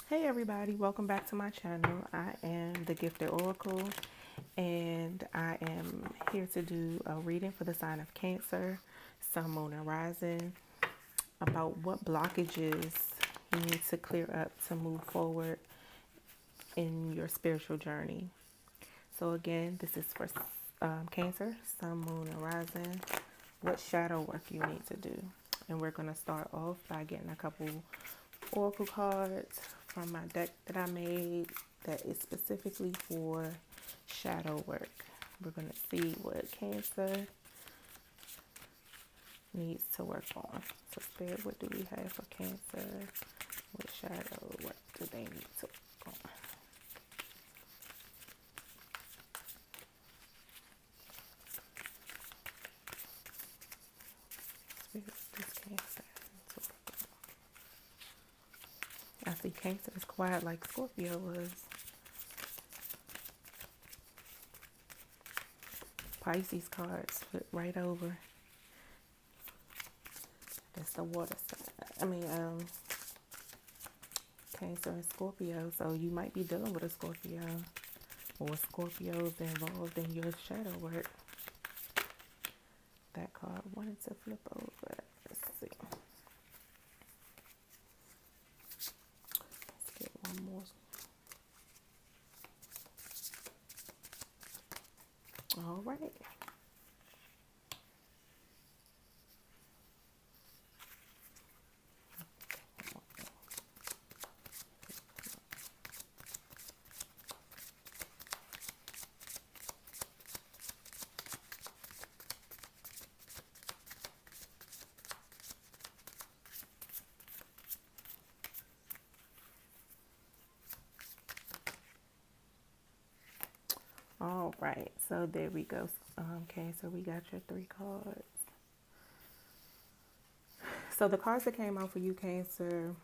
Hey everybody, welcome back to my channel. I am the Gifted Oracle and I am here to do a reading for the sign of Cancer, Sun, Moon, and Rising about what blockages you need to clear up to move forward in your spiritual journey. So again, this is for Cancer, Sun, Moon, and Rising. What shadow work you need to do. And we're going to start off by getting a couple oracle cards from my deck that I made that is specifically for shadow work. We're going to see what Cancer needs to work on. So Spirit, what do we have for Cancer? What shadow work do they need to work on? Spirit, this Cancer needs to work on. I see Cancer is quiet like Scorpio was. Pisces cards flip right over. That's the water sign. Cancer and Scorpio. So you might be dealing with a Scorpio or Scorpios involved in your shadow work. That card wanted to flip over. Let's see. Let's get one more. All right. All right. So there we go. Okay, so we got your three cards. So the cards that came out for you, Cancer,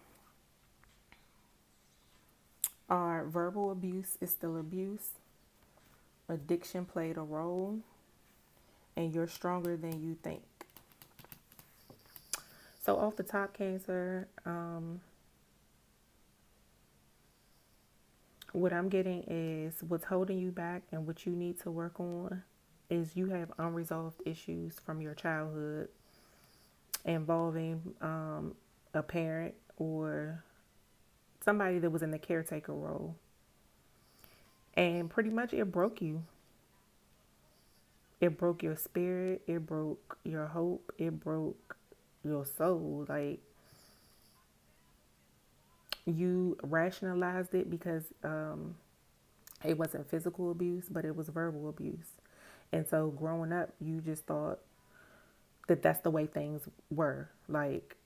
are verbal abuse is still abuse, addiction played a role, and you're stronger than you think. So off the top, Cancer, what I'm getting is what's holding you back and what you need to work on is you have unresolved issues from your childhood involving a parent or somebody that was in the caretaker role. And pretty much it broke you. It broke your spirit. It broke your hope. It broke your soul. Like you rationalized it because it wasn't physical abuse, but it was verbal abuse. And so growing up, you just thought that that's the way things were. Like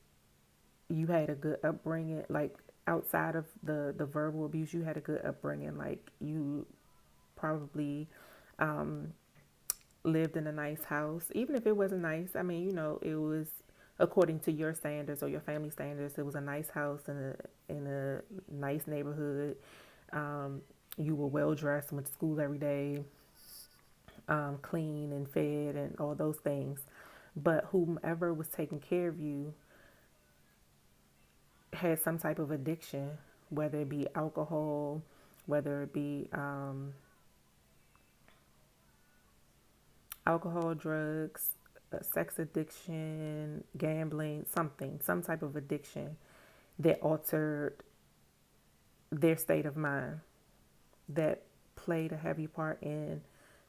you had a good upbringing. Like outside of the verbal abuse, you had a good upbringing. Like you probably lived in a nice house, even if it wasn't nice. I mean, it was according to your standards or your family standards. It was a nice house in a nice neighborhood. You were well dressed, went to school every day, clean and fed, and all those things. But whomever was taking care of you had some type of addiction, whether it be alcohol, whether it be alcohol, drugs, sex addiction, gambling, some type of addiction that altered their state of mind, that played a heavy part in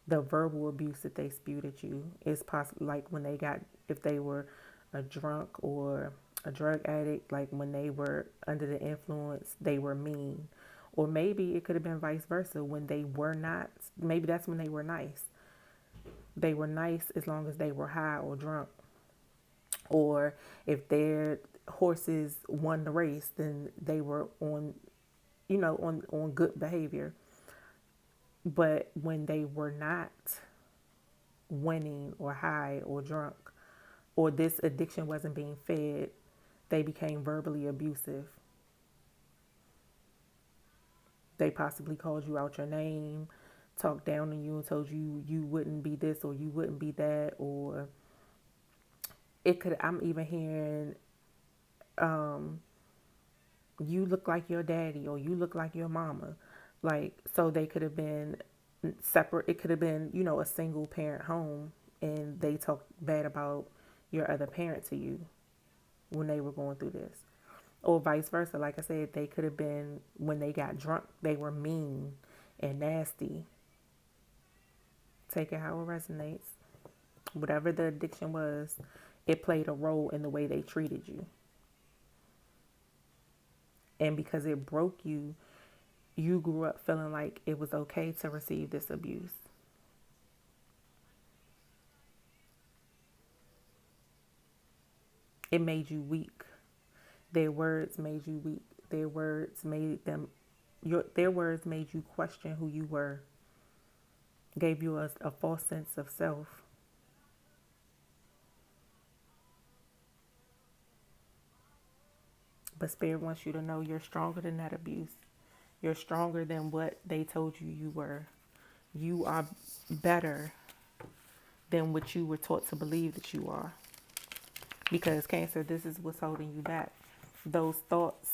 the verbal abuse that they spewed at you. It's possible, like when they got, if they were a drunk or a drug addict, like when they were under the influence, they were mean. Or maybe it could have been vice versa. When they were not, maybe that's when they were nice. They were nice as long as they were high or drunk. Or if their horses won the race, then they were on good behavior. But when they were not winning or high or drunk, or this addiction wasn't being fed, they became verbally abusive. They possibly called you out your name, talked down on you, and told you you wouldn't be this or you wouldn't be that. Or I'm even hearing you look like your daddy or you look like your mama. Like, so they could have been separate. It could have been, a single parent home and they talked bad about your other parent to you when they were going through this. Or vice versa. Like I said, they could have been, when they got drunk, they were mean and nasty. Take it how it resonates. Whatever the addiction was, it played a role in the way they treated you. And because it broke you, you grew up feeling like it was okay to receive this abuse. It made you weak. Their words made you weak. Their words made you question who you were. Gave you a false sense of self. But Spirit wants you to know you're stronger than that abuse. You're stronger than what they told you you were. You are better than what you were taught to believe that you are. Because Cancer, this is what's holding you back. Those thoughts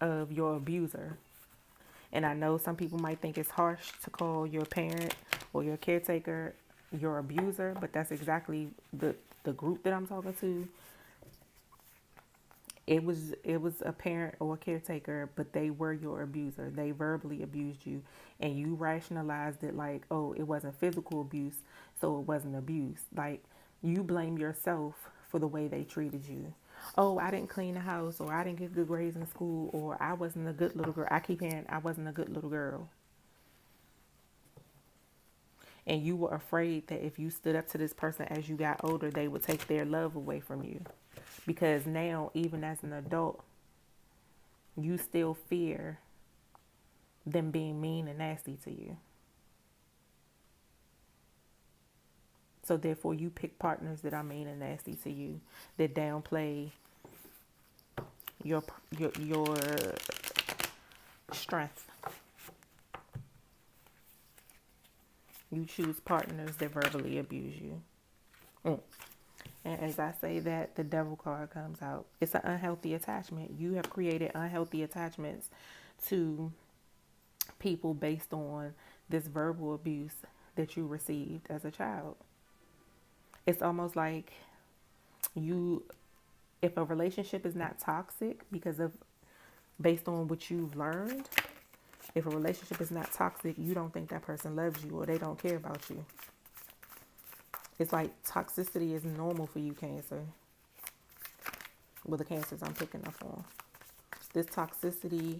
of your abuser. And I know some people might think it's harsh to call your parent or your caretaker your abuser, but that's exactly the group that I'm talking to. It was a parent or a caretaker, but they were your abuser. They verbally abused you, and you rationalized it like, oh, it wasn't physical abuse, so it wasn't abuse. Like, you blame yourself for the way they treated you. Oh, I didn't clean the house, or I didn't get good grades in school, or I wasn't a good little girl. I keep hearing I wasn't a good little girl. And you were afraid that if you stood up to this person as you got older, they would take their love away from you. Because now, even as an adult, you still fear them being mean and nasty to you. So therefore, you pick partners that are mean and nasty to you, that downplay your strength. You choose partners that verbally abuse you. And as I say that, the devil card comes out. It's an unhealthy attachment. You have created unhealthy attachments to people based on this verbal abuse that you received as a child. It's almost like you, if a relationship is not toxic because of, based on what you've learned, if a relationship is not toxic, you don't think that person loves you or they don't care about you. It's like toxicity is normal for you, Cancer. Well, the Cancers I'm picking up on. This toxicity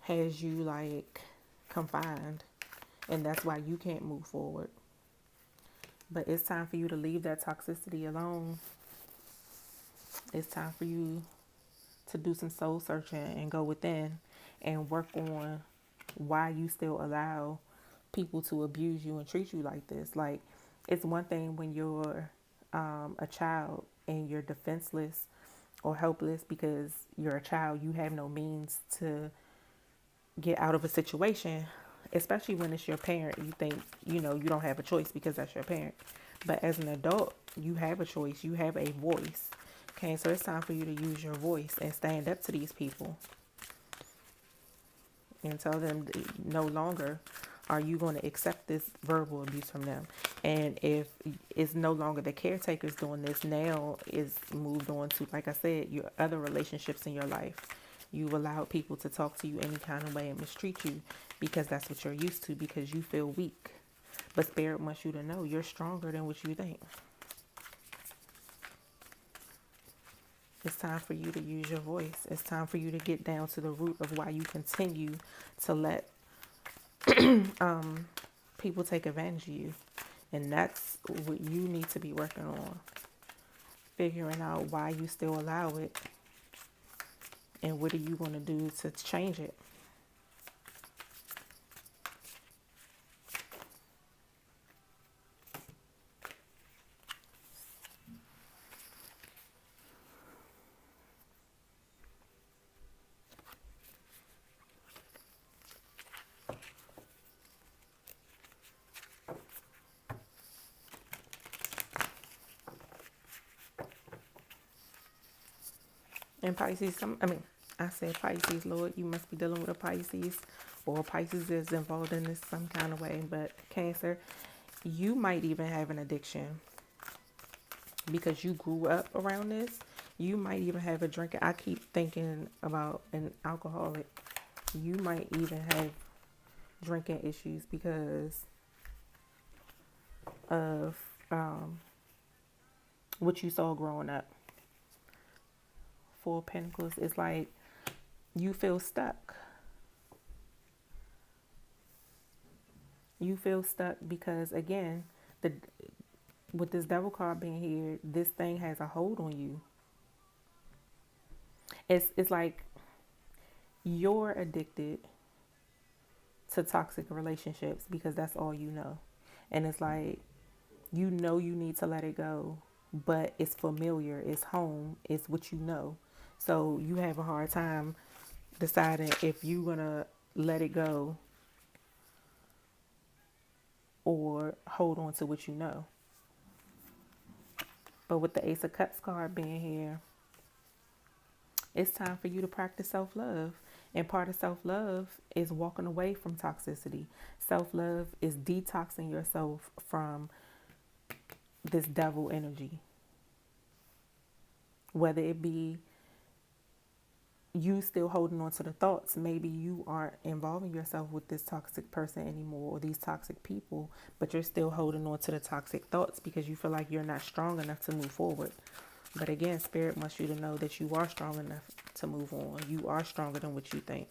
has you like confined, and that's why you can't move forward. But it's time for you to leave that toxicity alone. It's time for you to do some soul searching and go within and work on why you still allow people to abuse you and treat you like this. Like, it's one thing when you're a child and you're defenseless or helpless because you're a child, you have no means to get out of a situation, especially when it's your parent. You think, you don't have a choice because that's your parent. But as an adult, you have a choice. You have a voice. Okay, so it's time for you to use your voice and stand up to these people and tell them no longer are you going to accept this verbal abuse from them. And if it's no longer the caretakers doing this, now is moved on to, like I said, your other relationships in your life. You've allowed people to talk to you any kind of way and mistreat you because that's what you're used to, because you feel weak. But Spirit wants you to know you're stronger than what you think. It's time for you to use your voice. It's time for you to get down to the root of why you continue to let people take advantage of you. And that's what you need to be working on. Figuring out why you still allow it. And what are you going to do to change it? And Pisces, I said Pisces, Lord, you must be dealing with a Pisces, or Pisces is involved in this some kind of way. But Cancer, you might even have an addiction because you grew up around this. You might even have a drinker. I keep thinking about an alcoholic. You might even have drinking issues because of what you saw growing up. Four of Pentacles is like you feel stuck. You feel stuck because again, the with this devil card being here, this thing has a hold on you. It's like you're addicted to toxic relationships because that's all you know. And it's like you know you need to let it go, but it's familiar, it's home, it's what you know. So you have a hard time deciding if you're gonna let it go or hold on to what you know. But with the Ace of Cups card being here, it's time for you to practice self-love. And part of self-love is walking away from toxicity. Self-love is detoxing yourself from this devil energy. Whether it be you still holding on to the thoughts, maybe you aren't involving yourself with this toxic person anymore or these toxic people, but you're still holding on to the toxic thoughts because you feel like you're not strong enough to move forward. But again, Spirit wants you to know that you are strong enough to move on. You are stronger than what you think.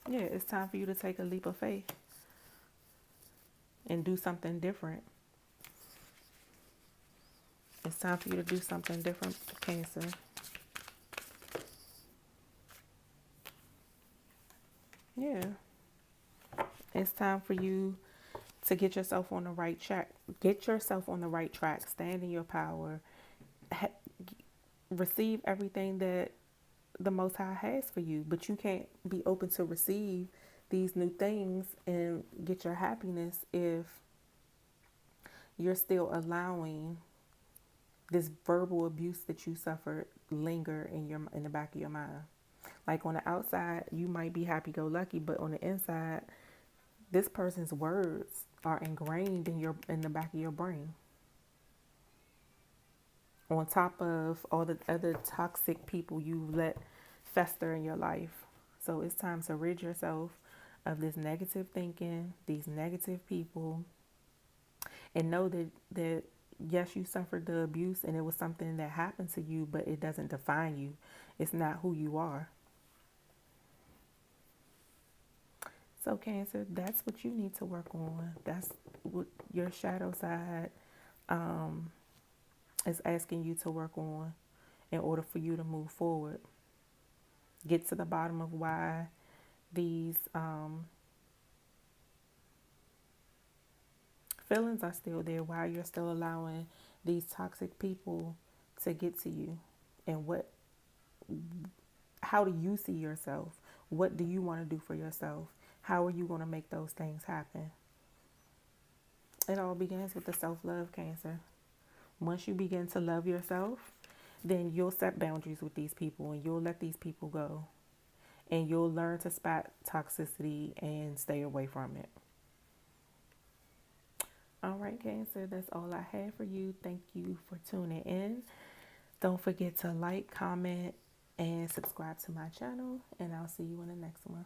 Yeah, it's time for you to take a leap of faith and do something different. It's time for you to do something different, Cancer. Yeah. It's time for you to get yourself on the right track. Get yourself on the right track. Stand in your power. Ha- receive everything that the Most High has for you. But you can't be open to receive these new things and get your happiness if you're still allowing this verbal abuse that you suffered linger in the back of your mind. Like on the outside, you might be happy go lucky, but on the inside, this person's words are ingrained in the back of your brain. On top of all the other toxic people you let fester in your life. So it's time to rid yourself of this negative thinking, these negative people, and know that yes, you suffered the abuse and it was something that happened to you, but it doesn't define you. It's not who you are. So Cancer, that's what you need to work on. That's what your shadow side is asking you to work on in order for you to move forward. Get to the bottom of why these feelings are still there, why you're still allowing these toxic people to get to you, and how do you see yourself? What do you want to do for yourself? How are you going to make those things happen? It all begins with the self-love, Cancer. Once you begin to love yourself, then you'll set boundaries with these people and you'll let these people go. And you'll learn to spot toxicity and stay away from it. All right, Cancer, that's all I have for you. Thank you for tuning in. Don't forget to like, comment, and subscribe to my channel. And I'll see you in the next one.